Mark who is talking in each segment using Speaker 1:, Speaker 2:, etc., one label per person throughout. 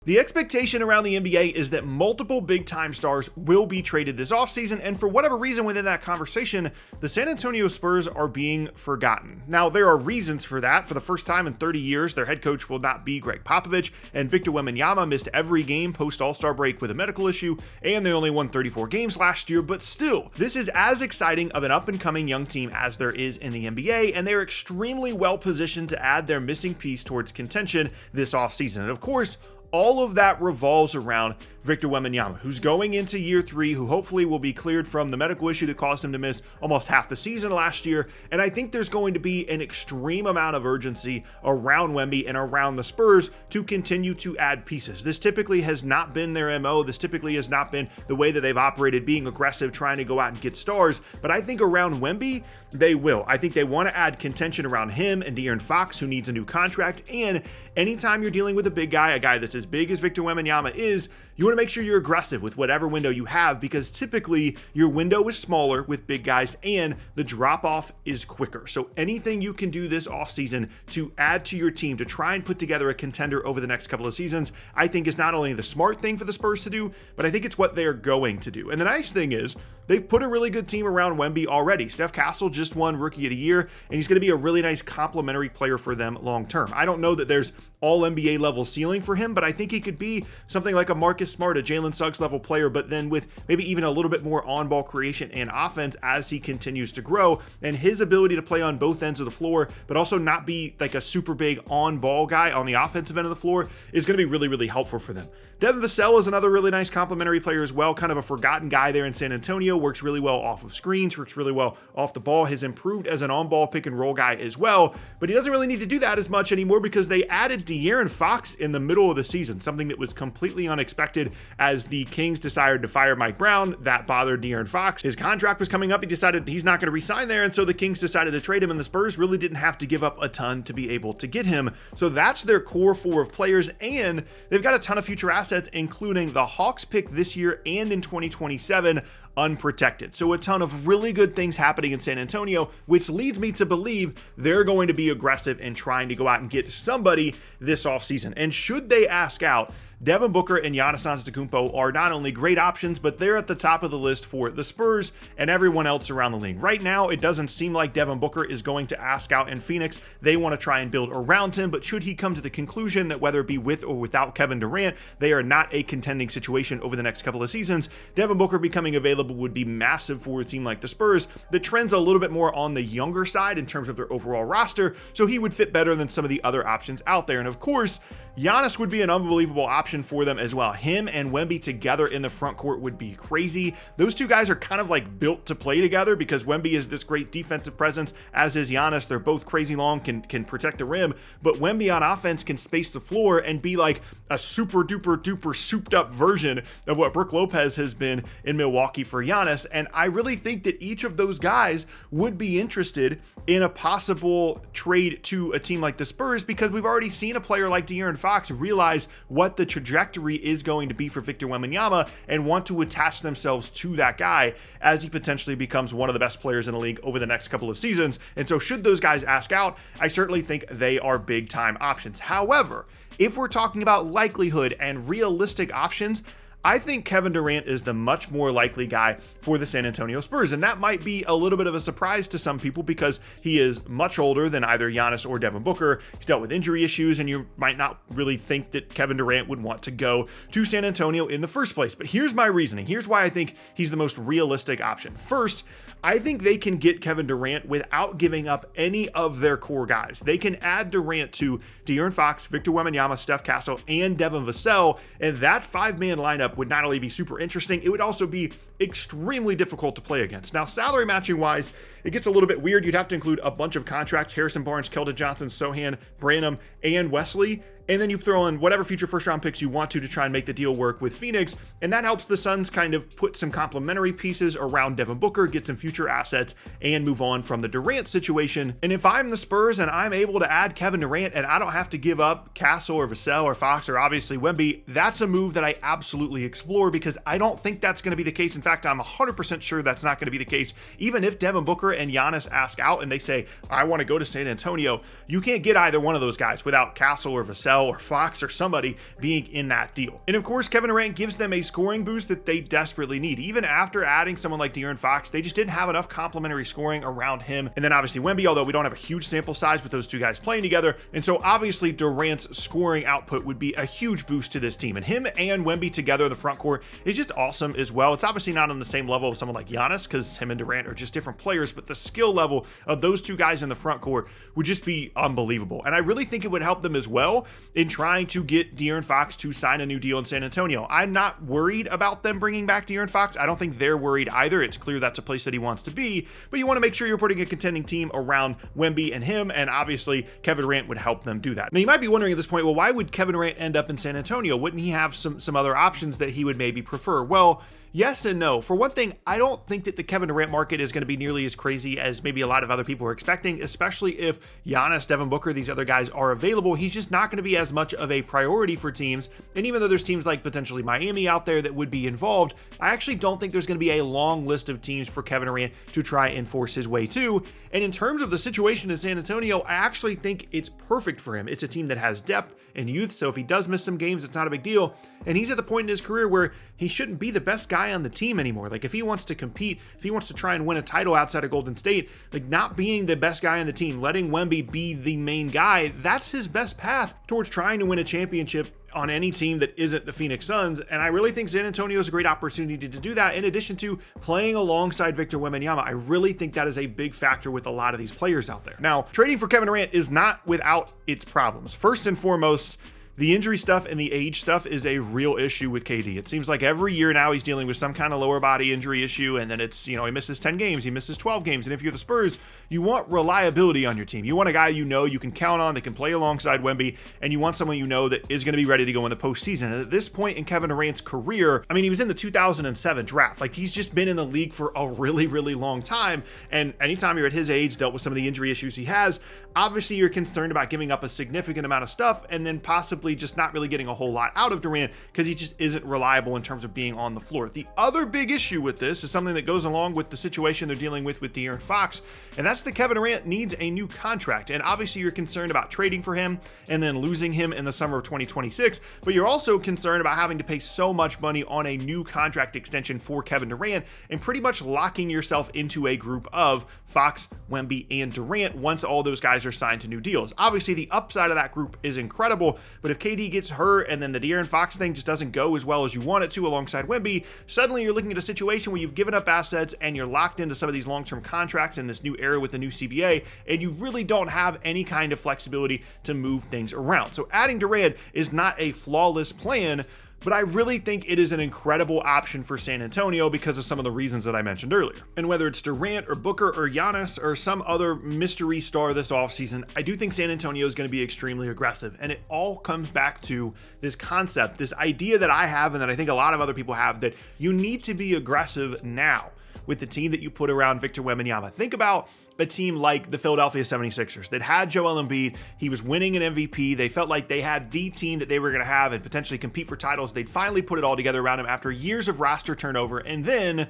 Speaker 1: The expectation around the NBA is that multiple big-time stars will be traded this offseason, and for whatever reason within that conversation, the San Antonio Spurs are being forgotten. Now, there are reasons for that. For the first time in 30 years, their head coach will not be Greg Popovich, and Victor Wembanyama missed every game post-All-Star break with a medical issue, and they only won 34 games last year, but still, this is as exciting of an up-and-coming young team as there is in the NBA, and they're extremely well-positioned to add their missing piece towards contention this offseason. And of course, all of that revolves around Victor Wembanyama, who's going into year 3, who hopefully will be cleared from the medical issue that caused him to miss almost half the season last year. And I think there's going to be an extreme amount of urgency around Wemby and around the Spurs to continue to add pieces. This typically has not been their MO. This typically has not been the way that they've operated, being aggressive, trying to go out and get stars. But I think around Wemby, they will. I think they want to add contention around him and De'Aaron Fox, who needs a new contract. And anytime you're dealing with a big guy, a guy that's as big as Victor Wembanyama is, you want to make sure you're aggressive with whatever window you have, because typically your window is smaller with big guys and the drop off is quicker. So anything you can do this offseason to add to your team to try and put together a contender over the next couple of seasons, I think is not only the smart thing for the Spurs to do, but I think it's what they're going to do. And the nice thing is, they've put a really good team around Wemby already. Steph Castle just won Rookie of the Year, and he's going to be a really nice complementary player for them long term. I don't know that there's all NBA level ceiling for him, but I think he could be something like a Marcus Smart, a Jalen Suggs level player, but then with maybe even a little bit more on-ball creation and offense as he continues to grow. And his ability to play on both ends of the floor, but also not be like a super big on-ball guy on the offensive end of the floor, is going to be really, really helpful for them. Devin Vassell is another really nice complementary player as well, kind of a forgotten guy there in San Antonio, works really well off of screens, works really well off the ball, has improved as an on-ball pick and roll guy as well, but he doesn't really need to do that as much anymore because they added De'Aaron Fox in the middle of the season, something that was completely unexpected as the Kings decided to fire Mike Brown. That bothered De'Aaron Fox. His contract was coming up. He decided he's not going to resign there, and so the Kings decided to trade him, and the Spurs really didn't have to give up a ton to be able to get him. So that's their core 4 of players, and they've got a ton of future assets, including the Hawks pick this year and in 2027 unprotected. So a ton of really good things happening in San Antonio, which leads me to believe they're going to be aggressive in trying to go out and get somebody this offseason. And should they ask out, Devin Booker and Giannis Antetokounmpo are not only great options, but they're at the top of the list for the Spurs and everyone else around the league. Right now, it doesn't seem like Devin Booker is going to ask out in Phoenix. They want to try and build around him, but should he come to the conclusion that whether it be with or without Kevin Durant, they are not a contending situation over the next couple of seasons, Devin Booker becoming available would be massive for a team like the Spurs. The trend's a little bit more on the younger side in terms of their overall roster, so he would fit better than some of the other options out there. And of course, Giannis would be an unbelievable option for them as well. Him and Wemby together in the front court would be crazy. Those two guys are kind of like built to play together because Wemby is this great defensive presence, as is Giannis. They're both crazy long, can protect the rim, but Wemby on offense can space the floor and be like a super duper souped up version of what Brook Lopez has been in Milwaukee for Giannis. And I really think that each of those guys would be interested in a possible trade to a team like the Spurs, because we've already seen a player like De'Aaron Fox realize what the trajectory is going to be for Victor Wembanyama and want to attach themselves to that guy as he potentially becomes one of the best players in the league over the next couple of seasons. And so should those guys ask out, I certainly think they are big time options. However, if we're talking about likelihood and realistic options, I think Kevin Durant is the much more likely guy for the San Antonio Spurs, and that might be a little bit of a surprise to some people because he is much older than either Giannis or Devin Booker. He's dealt with injury issues, and you might not really think that Kevin Durant would want to go to San Antonio in the first place. But here's my reasoning. Here's why I think he's the most realistic option. First, I think they can get Kevin Durant without giving up any of their core guys. They can add Durant to De'Aaron Fox, Victor Wembanyama, Steph Castle, and Devin Vassell, and that 5-man lineup would not only be super interesting, it would also be extremely difficult to play against. Now, salary matching wise, it gets a little bit weird. You'd have to include a bunch of contracts: Harrison Barnes, Keldon Johnson, Sohan, Branham, and Wesley. And then you throw in whatever future first round picks you want to try and make the deal work with Phoenix. And that helps the Suns kind of put some complementary pieces around Devin Booker, get some future assets, and move on from the Durant situation. And if I'm the Spurs and I'm able to add Kevin Durant and I don't have to give up Castle or Vassell or Fox or obviously Wemby, that's a move that I absolutely explore, because I don't think that's going to be the case. In fact, I'm 100% sure that's not going to be the case. Even if Devin Booker and Giannis ask out and they say, I want to go to San Antonio, you can't get either one of those guys without Castle or Vassell Cassell or Fox or somebody being in that deal. And of course, Kevin Durant gives them a scoring boost that they desperately need. Even after adding someone like De'Aaron Fox, they just didn't have enough complementary scoring around him. And then obviously Wemby, although we don't have a huge sample size with those two guys playing together. And so obviously Durant's scoring output would be a huge boost to this team. And him and Wemby together in the front court is just awesome as well. It's obviously not on the same level of someone like Giannis because him and Durant are just different players, but the skill level of those two guys in the front court would just be unbelievable. And I really think it would help them as well in trying to get De'Aaron Fox to sign a new deal in San Antonio. I'm not worried about them bringing back De'Aaron Fox. I don't think they're worried either. It's clear that's a place that he wants to be, but you want to make sure you're putting a contending team around Wemby and him, and obviously Kevin Durant would help them do that. Now you might be wondering at this point, well, why would Kevin Durant end up in San Antonio? Wouldn't he have some other options that he would maybe prefer? Well, yes and no. For one thing, I don't think that the Kevin Durant market is going to be nearly as crazy as maybe a lot of other people are expecting, especially if Giannis, Devin Booker, these other guys are available. He's just not going to be as much of a priority for teams. And even though there's teams like potentially Miami out there that would be involved, I actually don't think there's going to be a long list of teams for Kevin Durant to try and force his way to. And in terms of the situation in San Antonio, I actually think it's perfect for him. It's a team that has depth and youth, so if he does miss some games, it's not a big deal. And he's at the point in his career where he shouldn't be the best guy on the team anymore. Like if he wants to compete, if he wants to try and win a title outside of Golden State, like not being the best guy on the team, letting Wemby be the main guy, that's his best path towards trying to win a championship on any team that isn't the Phoenix Suns. And I really think San Antonio is a great opportunity to do that. In addition to playing alongside Victor Wembanyama, I really think that is a big factor with a lot of these players out there. Now, trading for Kevin Durant is not without its problems. First and foremost, the injury stuff and the age stuff is a real issue with KD. It seems like every year now he's dealing with some kind of lower body injury issue, and then it's, he misses 10 games, he misses 12 games. And if you're the Spurs, you want reliability on your team. You want a guy you can count on, that can play alongside Wemby, and you want someone that is going to be ready to go in the postseason. And at this point in Kevin Durant's career, he was in the 2007 draft. Like, he's just been in the league for a really, really long time. And anytime you're at his age, dealt with some of the injury issues he has, obviously you're concerned about giving up a significant amount of stuff and then possibly just not really getting a whole lot out of Durant because he just isn't reliable in terms of being on the floor. The other big issue with this is something that goes along with the situation they're dealing with De'Aaron Fox, and that's that Kevin Durant needs a new contract. And obviously you're concerned about trading for him and then losing him in the summer of 2026, but you're also concerned about having to pay so much money on a new contract extension for Kevin Durant and pretty much locking yourself into a group of Fox, Wemby, and Durant once all those guys are signed to new deals. Obviously the upside of that group is incredible, but if KD gets hurt and then the De'Aaron Fox thing just doesn't go as well as you want it to alongside Wemby, suddenly you're looking at a situation where you've given up assets and you're locked into some of these long-term contracts in this new era with the new CBA, and you really don't have any kind of flexibility to move things around. So adding Durant is not a flawless plan, but I really think it is an incredible option for San Antonio because of some of the reasons that I mentioned earlier. And whether it's Durant or Booker or Giannis or some other mystery star this offseason, I do think San Antonio is going to be extremely aggressive. And it all comes back to this concept, this idea that I have and that I think a lot of other people have, that you need to be aggressive now with the team that you put around Victor Wembanyama. Think about a team like the Philadelphia 76ers that had Joel Embiid. He was winning an MVP. They felt like they had the team that they were going to have and potentially compete for titles. They'd finally put it all together around him after years of roster turnover, and then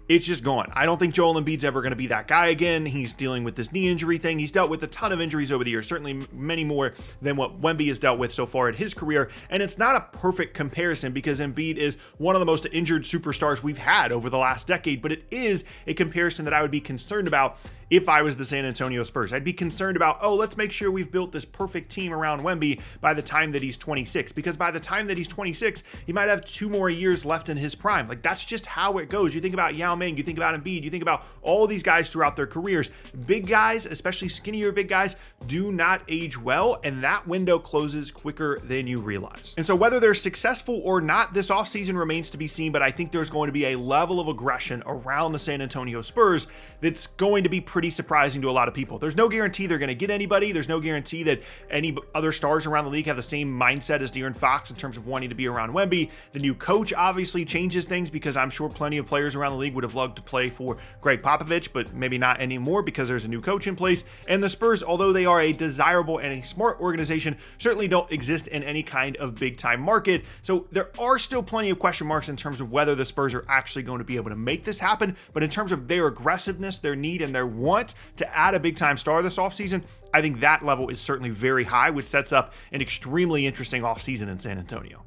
Speaker 1: it's just gone. I don't think Joel Embiid's ever going to be that guy again. He's dealing with this knee injury thing. He's dealt with a ton of injuries over the years, certainly many more than what Wemby has dealt with so far in his career. And it's not a perfect comparison because Embiid is one of the most injured superstars we've had over the last decade, but it is a comparison that I would be concerned about if I was the San Antonio Spurs. I'd be concerned about, let's make sure we've built this perfect team around Wemby by the time that he's 26. Because by the time that he's 26, he might have 2 more years left in his prime. Like, that's just how it goes. You think about Yao Ming, you think about Embiid, you think about all these guys throughout their careers. Big guys, especially skinnier big guys, do not age well, and that window closes quicker than you realize. And so whether they're successful or not this offseason remains to be seen, but I think there's going to be a level of aggression around the San Antonio Spurs that's going to be pretty surprising to a lot of people. There's no guarantee they're going to get anybody. There's no guarantee that any other stars around the league have the same mindset as De'Aaron Fox in terms of wanting to be around Wemby. The new coach obviously changes things because I'm sure plenty of players around the league would have have loved to play for Greg Popovich, but maybe not anymore because there's a new coach in place. And the Spurs, although they are a desirable and a smart organization, certainly don't exist in any kind of big-time market. So there are still plenty of question marks in terms of whether the Spurs are actually going to be able to make this happen. But in terms of their aggressiveness, their need, and their want to add a big-time star this offseason, I think that level is certainly very high, which sets up an extremely interesting offseason in San Antonio.